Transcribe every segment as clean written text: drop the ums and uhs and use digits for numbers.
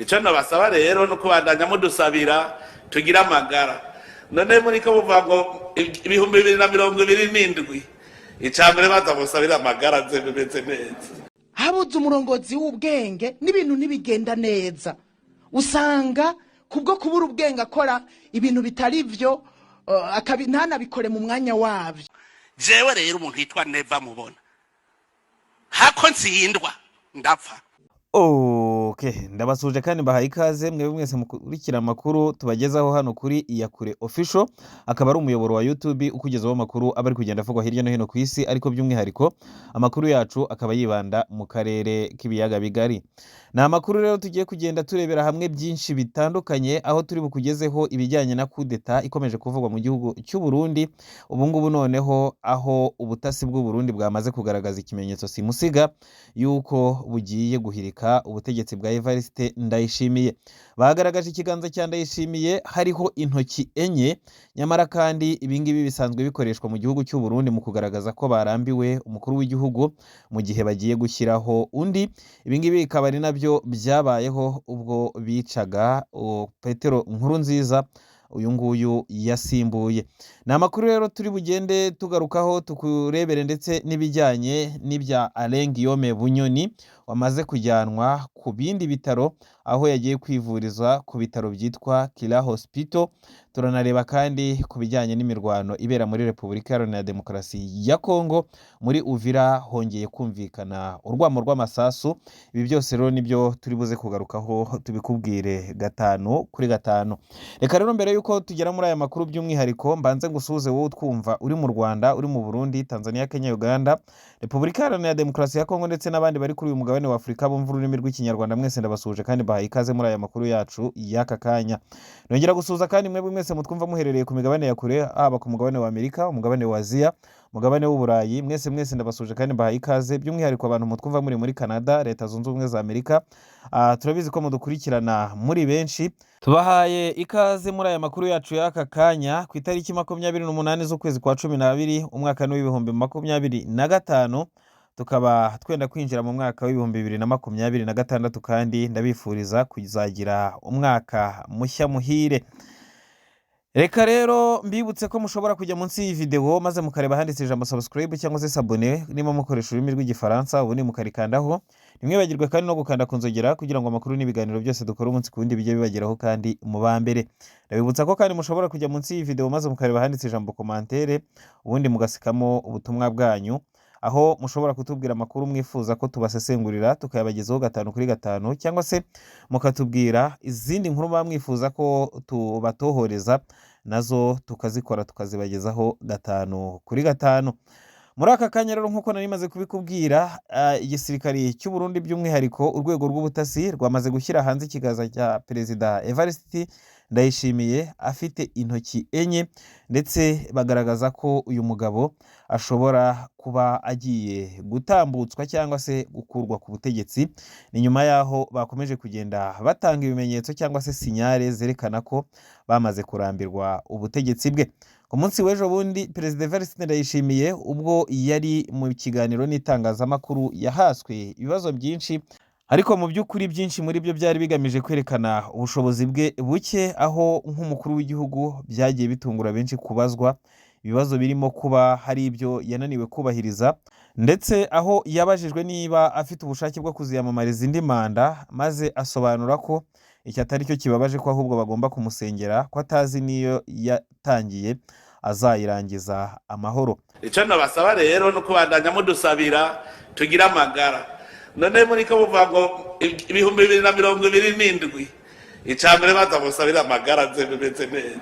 ico nabasaba rero no kubandanya mudusabira tugira amagara. None muri ko buvuga ngo 2027 icambere bazabusabira amagara bimeze neza. Habuze umurongozi w'ubwenge n'ibintu ntibigenda neza, usanga kubwo kubura ubwenge akora ibintu bitari vyo, ntanabikore mu mwanya wavyo. Jewe rero umuntu yitwa Neva mubona hako ntsindwa ndapfa. Okay, ndabasuje kandi mbahaye ikaze mwebwe mwese mukurikira amakuru tubagezaho hano kuri Iyakure Official, akaba ari umuyoboro wa YouTube ukugezaho amakuru abari kugenda avugwa hirya no hino ku isi, ariko by'umwihariko amakuru yacu akaba yibanda mu karere k'ibiyaga bigari. Na amakuru rero tugiye kugenda turebera hamwe byinshi bitandukanye, aho turi bukugezeho ibijyanye na coup d'etat ikomeje kuvugwa mu gihugu cy'u Burundi. Ubu ngubu noneho aho ubutasi bw'u Burundi bwamaze kugaragaza ikimenyetso simusiga yuko bugiye guhirika ubutegetsi bwa Evariste Ndayishimiye. Bagaragaje ikiganza cya Ndayishimiye hariho intoki enye, nyamara kandi ibingibi bisanzwe bikoreshwa mu gihugu cy'u Burundi mu kugaragaza ko barambiwe umukuru w'igihugu mu gihe bagiye gushyiraho undi. Ibingibi bikaba ari nabyo byabayeho ubwo bicaga Petero Nkurunziza, uyu nguyu yasimbuye. Ni amakuru rero turi bugende tugarukaho tukurebere ndetse n'ibijyanye n'ibya Alain Guillaume Bunyoni wamaze kujyanwa ku bindi bitaro, aho yagiye kwivuriza ku bitaro byitwa Kira Hospital. Turanareba kandi ku bijyanye n'imirwano ibera muri Repubulika Iharanira Demokarasi ya Kongo, muri Uvira hongeye kumvikana urwamo rw'amasasu. Ibi byose rero nibyo turi buze kugarukaho tubikubwire gatanu kuri gatanu. Reka rero mbere yuko tugera muri aya makuru by'umwihariko mbanze ngusuhuze wowe twumva uri mu Rwanda, uri mu Burundi, Tanzania, Kenya, Uganda, Repubulika Iharanira Demokarasi ya Kongo ndetse n'abandi bari kuri uyu mugabane wa Afurika bumva ururimi rw'ikinyarwanda. Mwese ndabasuhuje kandi bahaye ikaze muri aya makuru yacu y'aka kanya. Nongera gusuhuza kandi mwebwe mwese mutwumva muherereye ku migabane ya kure, haba ku mugabane wa Amerika, umugabane wa Aziya, umugabane w'Uburayi. Mwese ndabasuje kandi bahaye ikaze, by'umwihariko abantu mutwumva muri Canada, Leta Zunze Ubumwe za Amerika. Turabizi ko mudukurikirana muri benshi. Tubahaye ikaze muri aya makuru yacu y'aka kanya ku itariki 28 z'ukwezi kwa 12 umwaka w'ibihumbi 2025. Tukaba twenda kwinjira mu mwaka w'ibihumbi 2026 kandi ndabifuriza kuzagira umwaka mushya muhire. Reka rero mbibutse ko mushobora kujya munsi y'iyi video maze mukareba handitse ijambo subscribe cyangwa se s'abonner niba mukoresha ururimi rw'igifaransa, ubundi mukarikandaho. Nimwibagirwe kandi no gukanda kunzogera kugira ngo amakuru n'ibiganiro byose dukora umunsi ku wundi bijye bibageraho kandi mubambere. Ndabibutsa ko kandi mushobora kujya munsi y'iyi video maze mukareba handitse ijambo commentaire, ubundi mugasikamo ubutumwa bwanyu, aho mushobora kutubwira amakuru mwifuza ko tubasesengurira tukayabagezaho gatanu kuri gatanu, cyangwa se mukatubwira izindi nkuru bamwifuza ko tubatohoreza, nazo tukazikora tukazibagezaho gatanu kuri gatanu. Muri aka kanya rero nkuko nari maze kubikubwira, igisirikari cy'u Burundi by'umwihariko urwego rw'ubutasi rwamaze gushyira hanze ikiganza cya Perezida Evariste Ndayishimiye afite intoki enye, ndetse bagaragaza ko uyu mugabo ashobora kuba agiye gutambutswa cyangwa se gukurwa ku butegetsi. Ni nyuma yaho bakomeje kugenda batanga ibimenyetso cyangwa se sinyare zerekana ko bamaze kurambirwa ubutegetsi bwe. Ku munsi w'ejo bundi Perezida Evariste Ndayishimiye ubwo yari mu kiganiro n'itangazamakuru yahaswe ibibazo byinshi, ariko mu by'ukuri byinshi muri byo byari bigamije kwerekana ubushobozi bwe buke, aho nk'umukuru w'igihugu byagiye bitungura benshi kubazwa ibibazo birimo kuba hari ibyo yananiwe kubahiriza, ndetse aho yabajijwe niba afite ubushake bwo kuziyamamariza indi manda, maze asobanura ko iki atari cyo kibabaje, ko ahubwo bagomba kumusengera, ko atazi niyo yatangiye azayirangiza amahoro. Ico nabasaba rero no kubandanya mudusabira tugira amagara. None muri ko buvuga ngo 2027 icambere bazabusabira amagara bimeze neza.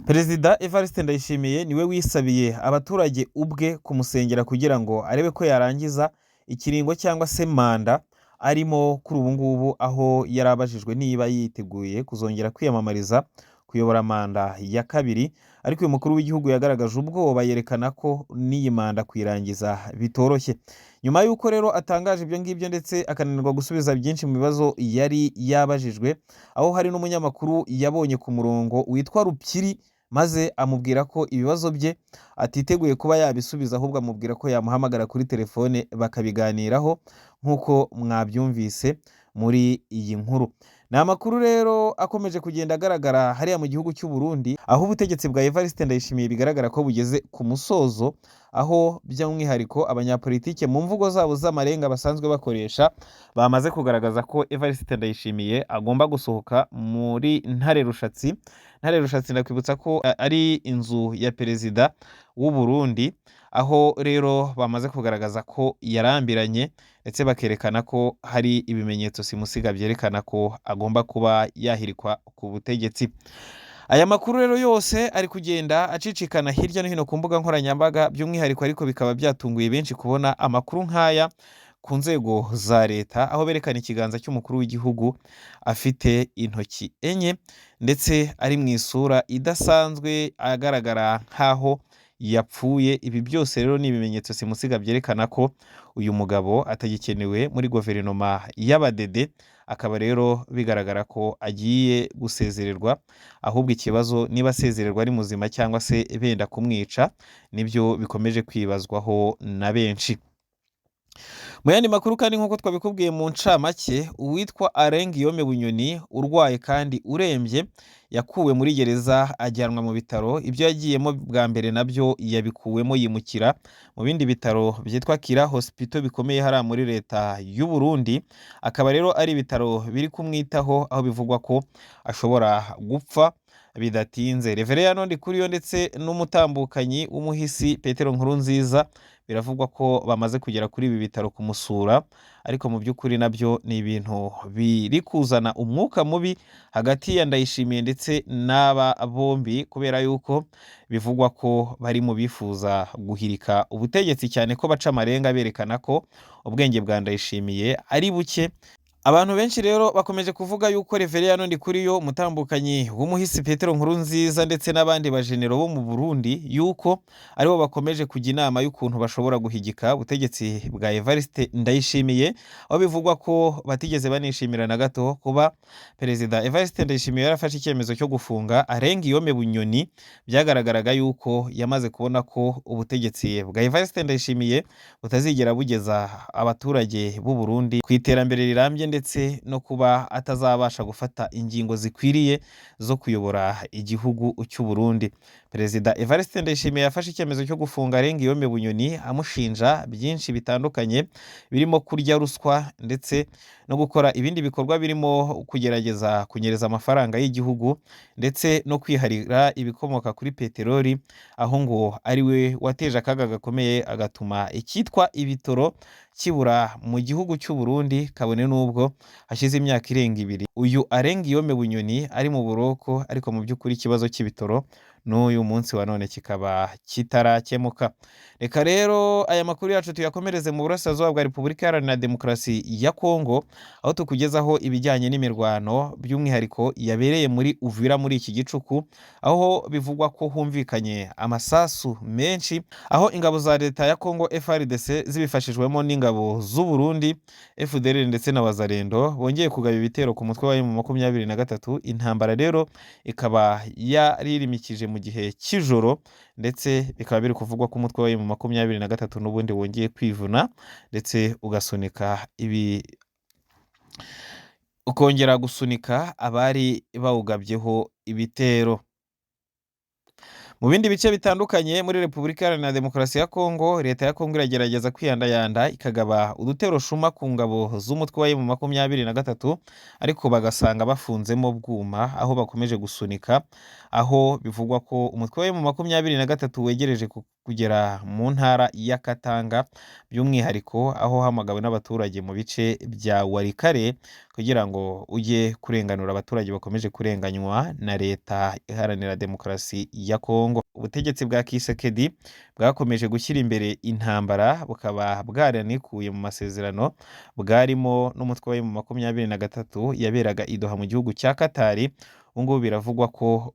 Perezida Evariste Ndayishimiye niwe wisabiye abaturage ubwe kumusengera kugira ngo arebe ko yarangiza ikiringo cyangwa se manda arimo kuri ubu ngubu, aho yarabajijwe niba yiteguye kuzongera kwiyamamariza kuyobora manda ya kabiri. Ariko uyu mukuru w'igihugu yagaragaje ubwoba, yerekana ko n'iyi manda kwirangiza bitoroshye. Nyuma y'uko rero atangaje ibyo ngibyo ndetse akananirwa gusubiza byinshi mu bibazo yari yabajijwe, aho hari n'umunyamakuru yabonye ku murongo witwa Rupyiri, maze amubwira ko ibibazo bye atiteguye kuba yabisubiza, ahubwo amubwira ko yamuhamagara kuri telefone bakabiganiraho. Nk'uko mwabyumvise, muri iyi nkuru. Ni amakuru rero akomeje kugenda agaragara hariya mu gihugu cy'u Burundi, aho ubutegetsi bwa Evariste Ndayishimiye bigaragara ko bugeze ku musozo, aho by'umwihariko abanyapolitike mu mvugo zabo z'amarenga basanzwe bakoresha bamaze kugaragaza ko Evariste Ndayishimiye agomba gusohoka muri Ntare Rushatsi. Ntare Rushatsi ndakwibutsa ko ari inzu ya perezida w'u Burundi, aho rero bamaze kugaragaza ko yarambiranye ndetse bakerekana ko hari ibimenyetso simusiga byerekana ko agomba kuba yahirikwa ku butegetsi. Aya makuru rero yose ari kugenda acicikana hirya no hino ku mbuga nkoranyambaga, by'umwihariko ariko bikaba byatunguye benshi kubona amakuru nk'aya ku nzego za leta, aho berekana ikiganza cy'umukuru w'igihugu afite intoki enye ndetse ari mu isura idasanzwe agaragara nk'aho yapfuye. Ibi byose rero ni ibimenyetso simusiga byerekana ko uyu mugabo atagikenewe muri guverinoma y'abadede, akaba rero bigaragara ko agiye gusezererwa, ahubwo ikibazo niba asezererwa ari muzima cyangwa se benda kumwica nibyo bikomeje kwibazwaho na benshi. Mu yandi makuru kandi nk'uko twabikubwiye mu ncamake, uwitwa Alain Guillaume Bunyoni urwaye kandi urembye yakuwe muri gereza ajyanwa mu bitaro. Ibyo yagiyemo bwa mbere nabyo yabikuwemo yimukira mu bindi bitaro byitwa Kira Hospital bikomeye hariya muri leta y'u Burundi. Akaba rero ari ibitaro biri kumwitaho, aho bivugwa ko ashobora gupfa bidatinze. Reveriyano Ndikuriyo ndetse n'umutambukanyi w'umuhisi Petero Nkurunziza biravugwa ko bamaze kugera kuri ibi bitaro kumusura, ariko mu by'ukuri nabyo ni ibintu biri kuzana umwuka mubi hagati ya Ndayishimiye ndetse n'aba bombi, kubera yuko bivugwa ko bari mu bifuza guhirika ubutegetsi, cyane ko baca amarenga berekana ko ubwenge bwa Ndayishimiye ari buke. Abantu benshi rero bakomeje kuvuga yuko Reveriyano Ndikuriyo umutambukanyi w'umuhisi Petero Nkurunziza ndetse n'abandi bajenero bo mu Burundi yuko aribo bakomeje kujya inama y'ukuntu bashobora guhigika ubutegetsi bwa Evariste Ndayishimiye, aho bivugwa ko batigeze banishimira na gato kuba perezida Evariste Ndayishimiye yarafashe icyemezo cyo gufunga Alain Guillaume Bunyoni. Byagaragaraga yuko yamaze kubona ko ubutegetsi bwa Evariste Ndayishimiye butazigera bugeza abaturage b'u Burundi ku iterambere rirambye ndetse no kuba atazabasha gufata ingingo zikwiriye zo kuyobora igihugu cy'u Burundi. Perezida Evariste Ndayishimiye yafashe icyemezo cyo gufunga Alain Guillaume Bunyoni amushinja byinshi bitandukanye, birimo kurya ruswa ndetse no gukora ibindi bikorwa birimo kugerageza kunyereza amafaranga y'igihugu ndetse no kwiharira ibikomoka kuri peteroli, aho ngo ari we wateje akaga gakomeye agatuma icyitwa ibitoro kibura mu gihugu cy'u Burundi, kabone n'ubwo hashize imyaka irenga 2 uyu Alain Guillaume Bunyoni ari mu buroko, ariko mu by'ukuri ikibazo cy'ibitoro n'uyu munsi wa none kikaba kitarakemuka. Reka rero aya makuru yacu tuyakomereze mu burasirazuba bwa Repubulika Iharanira Demokarasi ya Kongo, aho tukugezaho ibijyanye n'imirwano by'umwihariko yabereye muri Uvira muri iki gicuku, aho bivugwa ko humvikanye amasasu menshi, aho ingabo za leta ya Kongo FARDC zibifashijwemo n'ingabo z'u Burundi FDLR ndetse na Wazalendo bongeye kugaba ibitero ku mutwe wa M23. Intambara rero ikaba yaririmikije mu gihe cy'ijoro, ndetse bikaba biri kuvugwa ko umutwe wa M23 n'ubundi wongeye kwivuna ndetse ugasunika ukongera gusunika abari bawugabyeho ibitero. Mu bindi bice bitandukanye muri Repubulika Iharanira Demokarasi ya Kongo, leta ya Kongo iragerageza kwiyandayanda ikagaba udutero shuma ku ngabo z'umutwe wa M23, ariko bagasanga bafunzemo bwuma, aho bakomeje gusunika, aho bivugwa ko umutwe wa M23 wegereje kugera mu ntara ya Katanga, by'umwihariko aho hamagawe n'abaturage mu bice bya Warikare kugira ngo ujye kurenganura abaturage bakomeje kurenganywa na leta Iharanira Demokarasi ya Kongo. Ubutegetsi bwa Kisekedi bwakomeje gushyira imbere intambara, bukaba bwaranikuye mu masezerano bwarimo n'umutwe wa M23 yaberaga i Doha mu gihugu cya Katari. Ubungubu biravugwa ko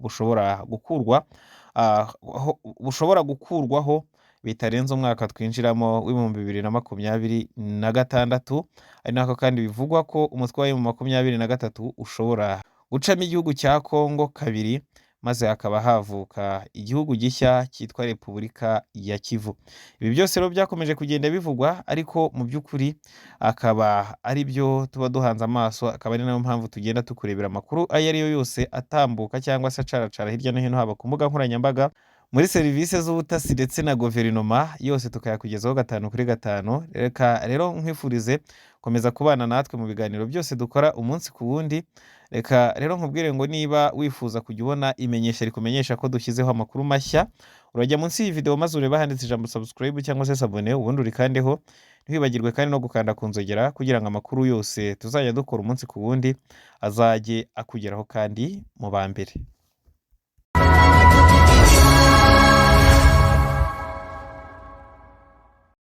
bushobora gukurwaho bitarenze umwaka twinjiramo w'2026, ari nako kandi bivugwa ko umutwe wa M23 ushobora gucamo igihugu cya Kongo kabiri, maze hakaba havuka igihugu gishya cyitwa Repubulika ya Kivu. Ibi byose rero byakomeje kugenda bivugwa, ariko mu by'ukuri akaba ari byo tuba duhanze amaso, akaba ari nayo mpamvu tugenda tukurebera amakuru ayo ari yo yose atambuka cyangwa se acaracara hirya no hino, haba ku mbuga nkoranyambaga, muri serivisi z'ubutasi ndetse na guverinoma, yose tukayakugezaho 5/5. Reka rero nkwifurize komeza kubana natwe mu biganiro byose dukora umunsi ku wundi. Reka rero nkubwire ngo niba wifuza kujya ubona imenyesha rikumenyesha ko dushyizeho amakuru mashya, urajya munsi y'iyi video maze ureba handitse ijambo subscribe cyangwa se sabone, ubundi urikandeho. Ntiwibagirwe kandi no gukanda ku nzogera kugira ngo amakuru yose tuzajya dukora umunsi ku wundi azajye akugeraho kandi mu ba mbere.